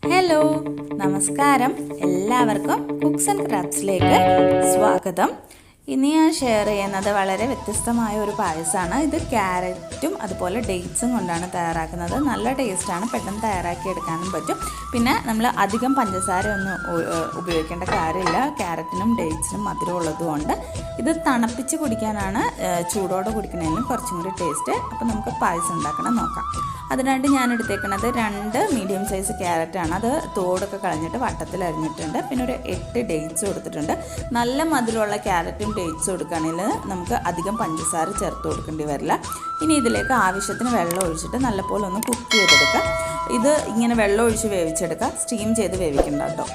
Hello, നമസ്കാരം. എല്ലാവർക്കും cooks and ക്രാഫ്റ്റ്സിലേക്ക് സ്വാഗതം. ഇന്ന് ഞാൻ ഷെയർ ചെയ്യുന്നത് വളരെ വ്യത്യസ്തമായ ഒരു പായസമാണ്. ഇത് ക്യാരറ്റും അതുപോലെ ഡേറ്റ്സും കൊണ്ടാണ് തയ്യാറാക്കുന്നത്. നല്ല ടേസ്റ്റാണ്, പെട്ടെന്ന് തയ്യാറാക്കിയെടുക്കാനും പറ്റും. പിന്നെ നമ്മൾ അധികം പഞ്ചസാര ഒന്നും ഉപയോഗിക്കേണ്ട കാര്യമില്ല. ക്യാരറ്റിനും ഡേറ്റ്സിനും മധുരം ഉള്ളതുകൊണ്ട് ഇത് തണുപ്പിച്ച് കുടിക്കാനാണ് ചൂടോടെ കുടിക്കുന്നതിലും കുറച്ചും കൂടി ടേസ്റ്റ്. അപ്പോൾ നമുക്ക് പായസം ഉണ്ടാക്കണം നോക്കാം. അതിനായിട്ട് ഞാൻ എടുത്തേക്കുന്നത് 2 മീഡിയം സൈസ് ക്യാരറ്റാണ്. അത് തോടൊക്കെ കളഞ്ഞിട്ട് വട്ടത്തിൽ അരിഞ്ഞിട്ടുണ്ട്. പിന്നെ ഒരു 8 ഡേറ്റ്സ് കൊടുത്തിട്ടുണ്ട്. നല്ല മധുരമുള്ള ക്യാരറ്റും ഡേറ്റ്സും കൊടുക്കുകയാണെങ്കിൽ നമുക്ക് അധികം പഞ്ചസാര ചേർത്ത് കൊടുക്കേണ്ടി വരില്ല. ഇനി ഇതിലേക്ക് ആവശ്യത്തിന് വെള്ളം ഒഴിച്ചിട്ട് നല്ലപോലെ ഒന്ന് കുക്ക് ചെയ്തെടുക്കുക. ഇത് ഇങ്ങനെ വെള്ളം ഒഴിച്ച് വേവിച്ചെടുക്കുക, സ്റ്റീം ചെയ്ത് വേവിക്കണ്ട കേട്ടോ.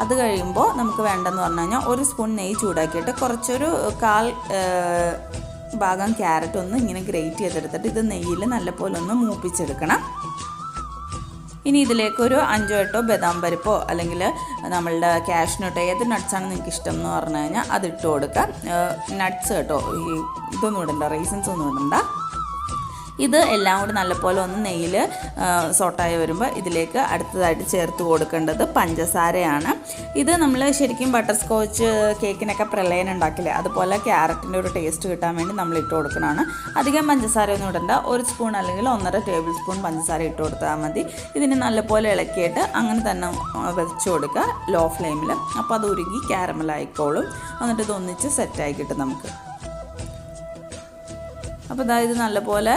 അത് കഴിയുമ്പോൾ നമുക്ക് വേണ്ടെന്ന് പറഞ്ഞു കഴിഞ്ഞാൽ 1 സ്പൂൺ നെയ്യ് ചൂടാക്കിയിട്ട് കുറച്ചൊരു 1/4 ഭാഗം ക്യാരറ്റ് ഒന്ന് ഇങ്ങനെ ഗ്രേറ്റ് ചെയ്തെടുത്തിട്ട് ഇത് നെയ്യിൽ നല്ലപോലെ ഒന്ന് മൂപ്പിച്ചെടുക്കണം. ഇനി ഇതിലേക്കൊരു 5-8 ബദാം പരിപ്പോ അല്ലെങ്കിൽ നമ്മളുടെ കാഷ്നട്ടോ ഏത് നട്ട്സാണ് നിങ്ങൾക്ക് ഇഷ്ടം എന്ന് പറഞ്ഞു കഴിഞ്ഞാൽ അതിട്ട് കൊടുക്കുക. നട്ട്സ് കേട്ടോ, ഇതൊന്നും ഇടണ്ട, റൈസൻസ് ഒന്നും ഇടണ്ട. ഇത് എല്ലാം കൂടി നല്ലപോലെ ഒന്ന് നെയ്യിൽ സോട്ടായി വരുമ്പോൾ ഇതിലേക്ക് അടുത്തതായിട്ട് ചേർത്ത് കൊടുക്കേണ്ടത് പഞ്ചസാരയാണ്. ഇത് നമ്മൾ ശരിക്കും ബട്ടർസ്കോച്ച് കേക്കിനൊക്കെ പ്രളയം ഉണ്ടാക്കില്ലേ, അതുപോലെ ക്യാരറ്റിൻ്റെ ഒരു ടേസ്റ്റ് കിട്ടാൻ വേണ്ടി നമ്മൾ ഇട്ട് കൊടുക്കുന്നതാണ്. അധികം പഞ്ചസാര ഒന്നും ഇടണ്ട. 1 സ്പൂൺ അല്ലെങ്കിൽ 1.5 ടേബിൾ സ്പൂൺ പഞ്ചസാര ഇട്ട് കൊടുത്താൽ മതി. ഇതിന് നല്ലപോലെ ഇളക്കിയിട്ട് അങ്ങനെ തന്നെ വെച്ച് കൊടുക്കുക ലോ ഫ്ലെയിമിൽ. അപ്പോൾ അത് ഉരുകി ക്യാരമലായിക്കോളും. എന്നിട്ട് ഇത് ഒന്നിച്ച് സെറ്റായി കിട്ടും നമുക്ക്. അപ്പോൾ ഇത് നല്ലപോലെ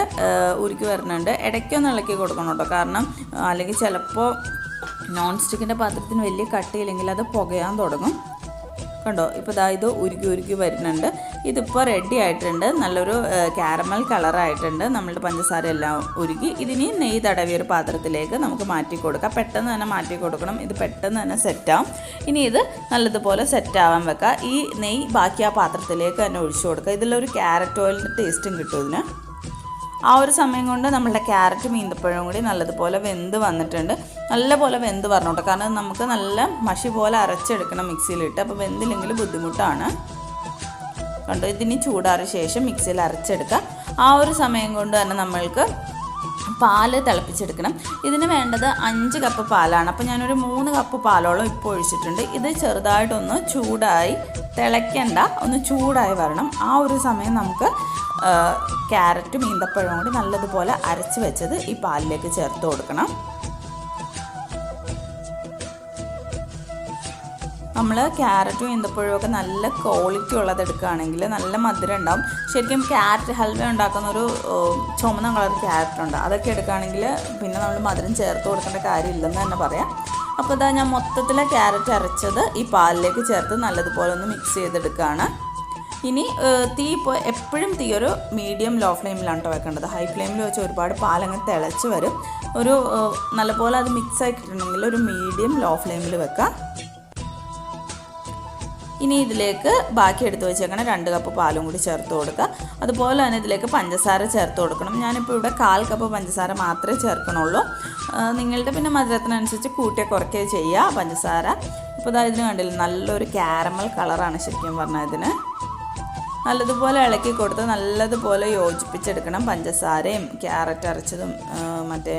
ഉരുക്കി വരുന്നുണ്ട്. ഇടയ്ക്കൊന്ന് ഇളക്കി കൊടുക്കണം കേട്ടോ, കാരണം അല്ലെങ്കിൽ ചിലപ്പോൾ നോൺ സ്റ്റിക്കിൻ്റെ പാത്രത്തിന് വലിയ കട്ടിയില്ലെങ്കിൽ അത് പുകയാൻ തുടങ്ങും. കണ്ടോ, ഇപ്പോൾ ഇത് ഉരുക്കി വരുന്നുണ്ട്. ഇതിപ്പോൾ റെഡി ആയിട്ടുണ്ട്. നല്ലൊരു കാരമൽ കളറായിട്ടുണ്ട്. നമ്മളുടെ പഞ്ചസാര എല്ലാം ഉരുക്കി ഇതിന് നെയ്യ് തടവിയ ഒരു പാത്രത്തിലേക്ക് നമുക്ക് മാറ്റി കൊടുക്കാം. പെട്ടെന്ന് തന്നെ മാറ്റി കൊടുക്കണം, ഇത് പെട്ടെന്ന് തന്നെ സെറ്റാവും. ഇനി ഇത് നല്ലതുപോലെ സെറ്റാവാൻ വെക്കുക. ഈ നെയ്യ് ബാക്കി ആ പാത്രത്തിലേക്ക് തന്നെ ഒഴിച്ചു കൊടുക്കുക. ഇതിലൊരു ക്യാരറ്റ് ഓയിലിൻ്റെ ടേസ്റ്റും കിട്ടും ഇതിന്. ആ ഒരു സമയം കൊണ്ട് നമ്മളുടെ ക്യാരറ്റും ഈന്തപ്പഴവും കൂടി നല്ലതുപോലെ വെന്ത് വന്നിട്ടുണ്ട്. നല്ലപോലെ വെന്ത് വരണോട്ടോ, കാരണം നമുക്ക് നല്ല മഷി പോലെ അരച്ചെടുക്കണം മിക്സിയിലിട്ട്. അപ്പോൾ വെന്തില്ലെങ്കിൽ ബുദ്ധിമുട്ടാണ്. കണ്ടോ, ഇതിന് ചൂടാറിയ ശേഷം മിക്സിയിൽ അരച്ചെടുക്കുക. ആ ഒരു സമയം കൊണ്ട് തന്നെ നമ്മൾക്ക് പാല് തിളപ്പിച്ചെടുക്കണം. ഇതിന് വേണ്ടത് 5 കപ്പ് പാലാണ്. അപ്പോൾ ഞാനൊരു 3 കപ്പ് പാലോളം ഇപ്പോൾ ഒഴിച്ചിട്ടുണ്ട്. ഇത് ചെറുതായിട്ടൊന്ന് ചൂടായി, തിളയ്ക്കണ്ട, ഒന്ന് ചൂടായി വരണം. ആ ഒരു സമയം നമുക്ക് ക്യാരറ്റും ഈന്തപ്പഴവും കൂടി നല്ലതുപോലെ അരച്ച് വെച്ചത് ഈ പാലിലേക്ക് ചേർത്ത് കൊടുക്കണം. നമ്മൾ ക്യാരറ്റും ഈന്തപ്പഴവും ഒക്കെ നല്ല ക്വാളിറ്റി ഉള്ളത് എടുക്കുകയാണെങ്കിൽ നല്ല മധുരം ഉണ്ടാവും. ശരിക്കും ക്യാരറ്റ് ഹൽവ ഉണ്ടാക്കുന്ന ഒരു ചുമന്ന കളർ ക്യാരറ്റ് ഉണ്ട്, അതൊക്കെ എടുക്കുകയാണെങ്കിൽ പിന്നെ നമ്മൾ മധുരം ചേർത്ത് കൊടുക്കേണ്ട കാര്യമില്ലെന്ന് തന്നെ പറയാം. അപ്പോൾ ഞാൻ മൊത്തത്തിലെ ക്യാരറ്റ് അരച്ചത് ഈ പാലിലേക്ക് ചേർത്ത് നല്ലതുപോലെ ഒന്ന് മിക്സ് ചെയ്തെടുക്കുകയാണ്. ഇനി തീ ഇപ്പോൾ എപ്പോഴും തീ ഒരു മീഡിയം ലോ ഫ്ലെയിമിലാണ് കേട്ടോ വെക്കേണ്ടത്. ഹൈ ഫ്ലെയിമിൽ വെച്ച് ഒരുപാട് പാലങ്ങ് തിളച്ച് വരും. ഒരു നല്ലപോലെ അത് മിക്സ് ആക്കിയിട്ടുണ്ടെങ്കിൽ ഒരു മീഡിയം ലോ ഫ്ലെയിമിൽ വെക്കാം. ഇനി ഇതിലേക്ക് ബാക്കി എടുത്ത് വെച്ചേക്കണ 2 കപ്പ് പാലും കൂടി ചേർത്ത് കൊടുക്കുക. അതുപോലെ തന്നെ ഇതിലേക്ക് പഞ്ചസാര ചേർത്ത് കൊടുക്കണം. ഞാനിപ്പോൾ ഇവിടെ 1/4 കപ്പ് പഞ്ചസാര മാത്രമേ ചേർക്കണുള്ളൂ. നിങ്ങളുടെ പിന്നെ മധുരത്തിനനുസരിച്ച് കൂട്ടിയോ കുറയ്ക്കുകയോ ചെയ്യുക പഞ്ചസാര. ഇപ്പോൾ ഇതിന് കണ്ടില്ല, നല്ലൊരു കാരമൽ കളറാണ് ശരിക്കും പറഞ്ഞാൽ. ഇതിന് നല്ലതുപോലെ ഇളക്കി കൊടുത്ത് നല്ലതുപോലെ യോജിപ്പിച്ചെടുക്കണം. പഞ്ചസാരയും ക്യാരറ്റ് അരച്ചതും മറ്റേ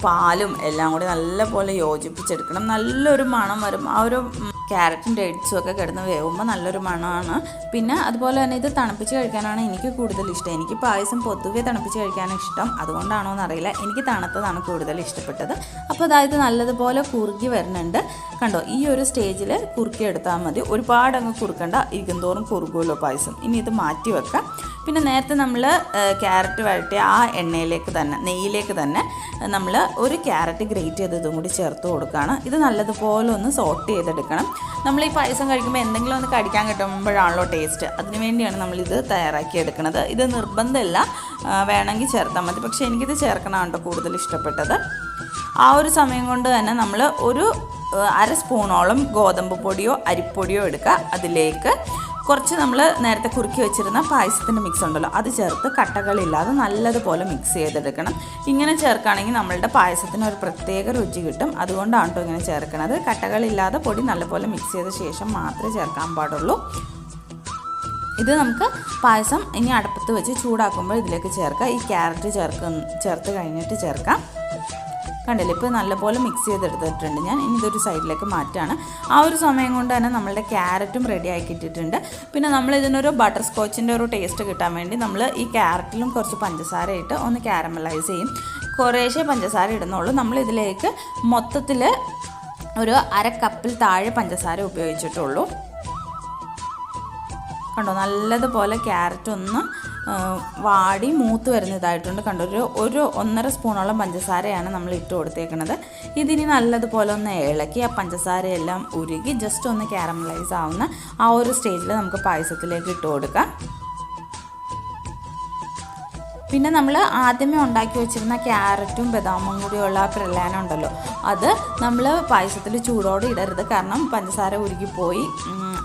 പാലും എല്ലാം കൂടി നല്ലപോലെ യോജിപ്പിച്ചെടുക്കണം. നല്ലൊരു മണം വരും. ആ ഒരു ക്യാരറ്റും ഡേറ്റ്സും ഒക്കെ കിടന്ന് വേവുമ്പോൾ നല്ലൊരു മണമാണ്. പിന്നെ അതുപോലെ തന്നെ ഇത് തണുപ്പിച്ച് കഴിക്കാനാണ് എനിക്ക് കൂടുതൽ ഇഷ്ടം. എനിക്ക് പായസം പൊതുവെ തണുപ്പിച്ച് കഴിക്കാനാണ് ഇഷ്ടം. അതുകൊണ്ടാണോ എന്നറിയില്ല, എനിക്ക് തണുത്തതാണ് കൂടുതൽ ഇഷ്ടപ്പെട്ടത്. അപ്പോൾ ഇത് നല്ലതുപോലെ കുറുകി വരുന്നുണ്ട്. കണ്ടോ, ഈ ഒരു സ്റ്റേജിൽ കുറുക്കി എടുത്താൽ മതി. ഒരുപാട് അങ്ങ് കുറുക്കണ്ട, ഇരിക്കുന്തോറും കുറുകുമല്ലോ പായസം. ഇനി ഇത് മാറ്റി വെക്കാം. പിന്നെ നേരത്തെ നമ്മൾ ക്യാരറ്റ് വഴറ്റിയ ആ എണ്ണയിലേക്ക് തന്നെ, നെയ്യിലേക്ക് തന്നെ നമ്മൾ ഒരു ക്യാരറ്റ് ഗ്രേറ്റ് ചെയ്തതും കൂടി ചേർത്ത് കൊടുക്കുകയാണ്. ഇത് നല്ലതുപോലെ ഒന്ന് സോട്ട് ചെയ്തെടുക്കണം. നമ്മൾ ഈ പായസം കഴിക്കുമ്പോൾ എന്തെങ്കിലും ഒന്ന് കടിക്കാൻ കിട്ടുമ്പോഴാണല്ലോ ടേസ്റ്റ്. അതിനുവേണ്ടിയാണ് നമ്മളിത് തയ്യാറാക്കിയെടുക്കുന്നത്. ഇത് നിർബന്ധമില്ല, വേണമെങ്കിൽ ചേർത്താൽ മതി. പക്ഷേ എനിക്കിത് ചേർക്കണമാണ് കേട്ടോ കൂടുതൽ ഇഷ്ടപ്പെട്ടത്. ആ ഒരു സമയം കൊണ്ട് തന്നെ നമ്മൾ ഒരു 1/2 സ്പൂണോളം ഗോതമ്പ് പൊടിയോ അരിപ്പൊടിയോ എടുക്കുക. അതിലേക്ക് കുറച്ച് നമ്മൾ നേരത്തെ കുറുക്കി വെച്ചിരുന്ന പായസത്തിൻ്റെ മിക്സ് ഉണ്ടല്ലോ, അത് ചേർത്ത് കട്ടകളില്ലാതെ നല്ലതുപോലെ മിക്സ് ചെയ്തെടുക്കണം. ഇങ്ങനെ ചേർക്കുകയാണെങ്കിൽ നമ്മളുടെ പായസത്തിന് ഒരു പ്രത്യേക രുചി കിട്ടും. അതുകൊണ്ടാണ് കേട്ടോ ഇങ്ങനെ ചേർക്കുന്നത്. കട്ടകളില്ലാതെ പൊടി നല്ലപോലെ മിക്സ് ചെയ്ത ശേഷം മാത്രമേ ചേർക്കാൻ പാടുള്ളൂ. ഇത് നമുക്ക് പായസം ഇനി അടുപ്പത്ത് വെച്ച് ചൂടാക്കുമ്പോൾ ഇതിലേക്ക് ചേർക്കാം. ഈ ക്യാരറ്റ് ചേർത്ത് കഴിഞ്ഞിട്ട് ചേർക്കാം. കണ്ടില്ലേ, ഇപ്പോൾ നല്ലപോലെ മിക്സ് ചെയ്തെടുത്തിട്ടുണ്ട് ഞാൻ. ഇനി ഇതൊരു സൈഡിലേക്ക് മാറ്റാണ്. ആ ഒരു സമയം കൊണ്ട് തന്നെ നമ്മളുടെ ക്യാരറ്റും റെഡി ആക്കിയിട്ടിട്ടുണ്ട്. പിന്നെ നമ്മൾ ഇതിനൊരു ബട്ടർ സ്കോച്ചിൻ്റെ ഒരു ടേസ്റ്റ് കിട്ടാൻ വേണ്ടി നമ്മൾ ഈ ക്യാരറ്റിലും കുറച്ച് പഞ്ചസാര ഇട്ട് ഒന്ന് കാരമലൈസ് ചെയ്യും. കുറേശ്ശേ പഞ്ചസാര ഇടുന്നുള്ളൂ. നമ്മളിതിലേക്ക് മൊത്തത്തിൽ ഒരു 1/2 കപ്പിൽ താഴെ പഞ്ചസാര ഉപയോഗിച്ചിട്ടുള്ളൂ. കണ്ടോ, നല്ലതുപോലെ ക്യാരറ്റ് ഒന്ന് വാടി മൂത്ത് വരുന്നതായിട്ടുണ്ട്. കണ്ടോ, ഒരു 1.5 സ്പൂണോളം പഞ്ചസാരയാണ് നമ്മൾ ഇട്ട് കൊടുത്തേക്കുന്നത്. ഇതിനി നല്ലതുപോലെ ഒന്ന് ഇളക്കി ആ പഞ്ചസാരയെല്ലാം ഉരുകി ജസ്റ്റ് ഒന്ന് കാരമലൈസ് ആവുന്ന ആ ഒരു സ്റ്റേജിൽ നമുക്ക് പായസത്തിലേക്ക് ഇട്ട് കൊടുക്കാം. പിന്നെ നമ്മൾ ആദ്യമേ ഉണ്ടാക്കി വെച്ചിരുന്ന ക്യാരറ്റും ബദാമും കൂടിയുള്ള ആ പ്രളയനം ഉണ്ടല്ലോ, അത് നമ്മൾ പായസത്തിൽ ചൂടോടെ ഇടരുത്. കാരണം പഞ്ചസാര ഉരുകിപ്പോയി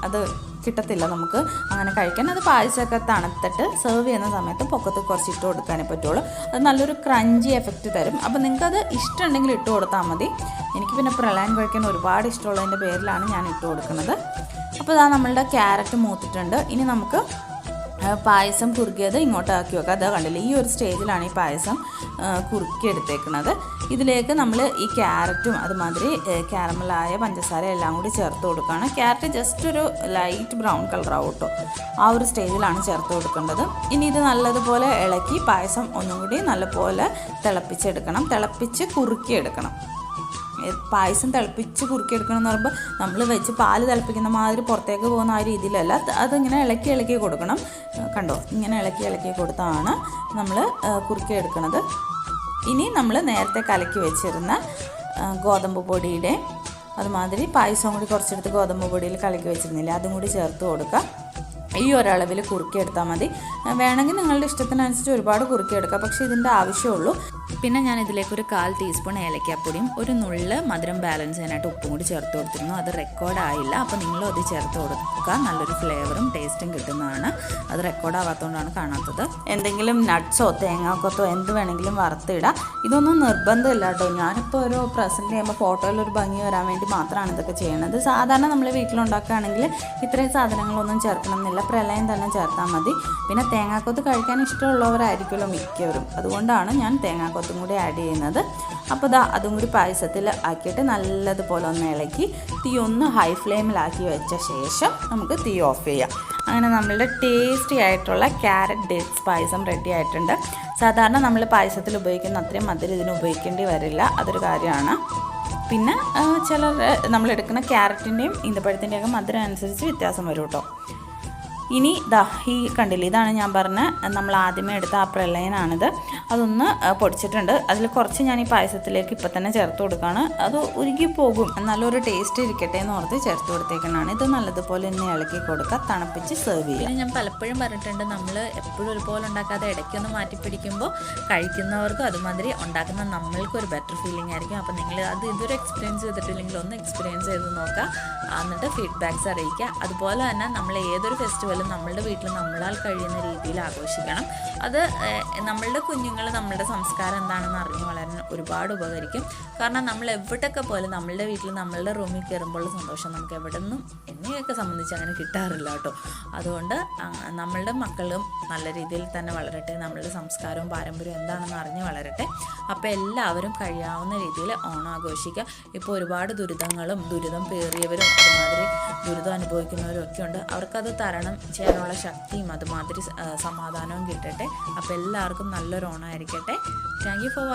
അത് കിട്ടത്തില്ല നമുക്ക് അങ്ങനെ കഴിക്കാൻ. അത് പായസമൊക്കെ തണുത്തിട്ട് സെർവ് ചെയ്യുന്ന സമയത്ത് പൊക്കത്ത് കുറച്ച് ഇട്ട് കൊടുക്കാനേ പറ്റുള്ളൂ. അത് നല്ലൊരു ക്രഞ്ചി എഫക്റ്റ് തരും. അപ്പോൾ നിങ്ങൾക്കത് ഇഷ്ടമുണ്ടെങ്കിൽ ഇട്ട് കൊടുത്താൽ മതി. എനിക്ക് പിന്നെ പ്രളയം കഴിക്കാൻ ഒരുപാട് ഇഷ്ടമുള്ളതിൻ്റെ പേരിലാണ് ഞാൻ ഇട്ട് കൊടുക്കുന്നത്. അപ്പോൾ ഇതാ നമ്മളുടെ ക്യാരറ്റ് മൂത്തിട്ടുണ്ട്. ഇനി നമുക്ക് പായസം കുറുക്കിയത് ഇങ്ങോട്ടാക്കി വെക്കാം. അത് കണ്ടില്ല, ഈ ഒരു സ്റ്റേജിലാണ് ഈ പായസം കുറുക്കി എടുത്തേക്കുന്നത്. ഇതിലേക്ക് നമ്മൾ ഈ ക്യാരറ്റും അതുമാതിരി കാരമലായ പഞ്ചസാര എല്ലാം കൂടി ചേർത്ത് കൊടുക്കുകയാണ്. ക്യാരറ്റ് ജസ്റ്റ് ഒരു ലൈറ്റ് ബ്രൗൺ കളറാവും കേട്ടോ, ആ ഒരു സ്റ്റേജിലാണ് ചേർത്ത് കൊടുക്കേണ്ടത്. ഇനി ഇത് നല്ലതുപോലെ ഇളക്കി പായസം ഒന്നും കൂടി നല്ലപോലെ തിളപ്പിച്ചെടുക്കണം. തിളപ്പിച്ച് കുറുക്കിയെടുക്കണം. പായസം തിളപ്പിച്ച് കുറുക്കിയെടുക്കണം എന്ന് പറയുമ്പോൾ നമ്മൾ വെച്ച് പാല് തിളപ്പിക്കുന്ന മാതിരി പുറത്തേക്ക് പോകുന്ന ആ രീതിയിലല്ല, അതിങ്ങനെ ഇളക്കി കൊടുക്കണം. കണ്ടോ, ഇങ്ങനെ ഇളക്കി കൊടുത്താണ് നമ്മൾ കുറുക്കിയെടുക്കുന്നത്. ഇനി നമ്മൾ നേരത്തെ കലക്കി വെച്ചിരുന്ന ഗോതമ്പ് പൊടിയുടെ അതുമാതിരി പായസം കൂടി കുറച്ചെടുത്ത് ഗോതമ്പ് പൊടിയിൽ കലക്കി വെച്ചിരുന്നില്ല, അതും കൂടി ചേർത്ത് കൊടുക്കുക. ഈ ഒരളവിൽ കുറുക്കിയെടുത്താൽ മതി. വേണമെങ്കിൽ നിങ്ങളുടെ ഇഷ്ടത്തിനനുസരിച്ച് ഒരുപാട് കുറുക്കിയെടുക്കാം, പക്ഷേ ഇതിൻ്റെ ആവശ്യമുള്ളൂ. പിന്നെ ഞാൻ ഇതിലേക്കൊരു 1/4 ടീസ്പൂൺ ഏലക്കാപ്പൊടിയും ഒരു നുള്ള് മധുരം ബാലൻസ് ചെയ്യാനായിട്ട് ഉപ്പും കൂടി ചേർത്ത് കൊടുത്തിരുന്നു. അത് റെക്കോർഡായില്ല, അപ്പോൾ നിങ്ങളും അത് ചേർത്ത് കൊടുക്കുക. നല്ലൊരു ഫ്ലേവറും ടേസ്റ്റും കിട്ടുന്നതാണ്. അത് റെക്കോർഡാവാത്തതുകൊണ്ടാണ് കാണാത്തത്. എന്തെങ്കിലും നട്ട്സോ തേങ്ങാക്കൊത്തോ എന്ത് വേണമെങ്കിലും വറുത്തിടാം. ഇതൊന്നും നിർബന്ധമില്ല കേട്ടോ. ഞാനിപ്പോൾ ഒരു പ്രസൻറ്റ് ചെയ്യുമ്പോൾ ഫോട്ടോയിലൊരു ഭംഗി വരാൻ വേണ്ടി മാത്രമാണ് ഇതൊക്കെ ചെയ്യണത്. സാധാരണ നമ്മൾ വീട്ടിലുണ്ടാക്കുകയാണെങ്കിൽ ഇത്രയും സാധനങ്ങളൊന്നും ചേർക്കണം എന്നില്ല, പ്രളയം തന്നെ ചേർത്താൽ മതി. പിന്നെ തേങ്ങാക്കൊത്ത് കഴിക്കാൻ ഇഷ്ടമുള്ളവരായിരിക്കുമല്ലോ മിക്കവരും, അതുകൊണ്ടാണ് ഞാൻ തേങ്ങാക്കൊത്തും കൂടി ആഡ് ചെയ്യുന്നത്. അപ്പോൾ അതും കൂടി പായസത്തിൽ ആക്കിയിട്ട് നല്ലതുപോലെ ഒന്ന് ഇളക്കി തീ ഒന്ന് ഹൈ ഫ്ലെയിമിലാക്കി വെച്ച ശേഷം നമുക്ക് തീ ഓഫ് ചെയ്യാം. അങ്ങനെ നമ്മളുടെ ടേസ്റ്റി ആയിട്ടുള്ള ക്യാരറ്റ് ഡേറ്റ്സ് പായസം റെഡി ആയിട്ടുണ്ട്. സാധാരണ നമ്മൾ പായസത്തിൽ ഉപയോഗിക്കുന്ന അത്രയും മധുരം ഇതിന് ഉപയോഗിക്കേണ്ടി വരില്ല, അതൊരു കാര്യമാണ്. പിന്നെ ചിലർ നമ്മളെടുക്കുന്ന ക്യാരറ്റിൻ്റെയും ഈന്തപ്പഴത്തിൻ്റെയൊക്കെ മധുരം അനുസരിച്ച് വ്യത്യാസം വരും കേട്ടോ. ഇനി ഈ കണ്ടില്ലേ, ഇതാണ് ഞാൻ പറഞ്ഞ നമ്മൾ ആദ്യമേ എടുത്ത ആ പ്രളയനാണിത്. അതൊന്ന് പൊടിച്ചിട്ടുണ്ട്. അതിൽ കുറച്ച് ഞാൻ ഈ പായസത്തിലേക്ക് ഇപ്പം തന്നെ ചേർത്ത് കൊടുക്കുകയാണ്. അത് ഉരുകി പോകും, നല്ലൊരു ടേസ്റ്റ് ഇരിക്കട്ടെ എന്ന് ഓർത്ത് ചേർത്ത് കൊടുത്തേക്കാണ്. ഇത് നല്ലതുപോലെ ഒന്ന് ഇളക്കി കൊടുക്കുക, തണുപ്പിച്ച് സെർവ് ചെയ്യുക. പിന്നെ ഞാൻ പലപ്പോഴും പറഞ്ഞിട്ടുണ്ട്, നമ്മൾ എപ്പോഴും ഒരുപോലെ ഉണ്ടാക്കാതെ ഇടയ്ക്കൊന്ന് മാറ്റി പിടിക്കുമ്പോൾ കഴിക്കുന്നവർക്കും അതുമാതിരി ഉണ്ടാക്കുന്ന നമ്മൾക്കും ഒരു ബെറ്റർ ഫീലിംഗ് ആയിരിക്കും. അപ്പോൾ നിങ്ങൾ അത് ഇതൊരു എക്സ്പീരിയൻസ് ചെയ്തിട്ടില്ലെങ്കിൽ ഒന്ന് എക്സ്പീരിയൻസ് ചെയ്ത് നോക്കുക, എന്നിട്ട് ഫീഡ്ബാക്ക്സ് അറിയിക്കുക. അതുപോലെ തന്നെ നമ്മൾ ഏതൊരു ഫെസ്റ്റിവൽ നമ്മളുടെ വീട്ടിൽ നമ്മളാൽ കഴിയുന്ന രീതിയിൽ ആഘോഷിക്കണം. അത് നമ്മളുടെ കുഞ്ഞുങ്ങൾ നമ്മളുടെ സംസ്കാരം എന്താണെന്ന് അറിഞ്ഞ് വളരാൻ ഒരുപാട് ഉപകരിക്കും. കാരണം നമ്മൾ എവിടെയൊക്കെ പോലും നമ്മളുടെ വീട്ടിൽ നമ്മളുടെ റൂമിൽ കയറുമ്പോഴുള്ള സന്തോഷം നമുക്ക് എവിടെ നിന്നും എന്നെയൊക്കെ സംബന്ധിച്ച് അങ്ങനെ കിട്ടാറില്ല കേട്ടോ. അതുകൊണ്ട് നമ്മളുടെ മക്കളും നല്ല രീതിയിൽ തന്നെ വളരട്ടെ, നമ്മളുടെ സംസ്കാരവും പാരമ്പര്യവും എന്താണെന്ന് അറിഞ്ഞ് വളരട്ടെ. അപ്പോൾ എല്ലാവരും കഴിയാവുന്ന രീതിയിൽ ഓണം ആഘോഷിക്കുക. ഇപ്പോൾ ഒരുപാട് ദുരിതം പേറിയവരും അതുമാതിരി ദുരിതം അനുഭവിക്കുന്നവരും ഒക്കെ ഉണ്ട്. അവർക്കത് തരണം ചെയ്യാനുള്ള ശക്തിയും അതുമാതിരി സമാധാനവും കിട്ടട്ടെ. അപ്പോൾ എല്ലാവർക്കും നല്ലൊരു ഓണമായിരിക്കട്ടെ. Thank you for watching.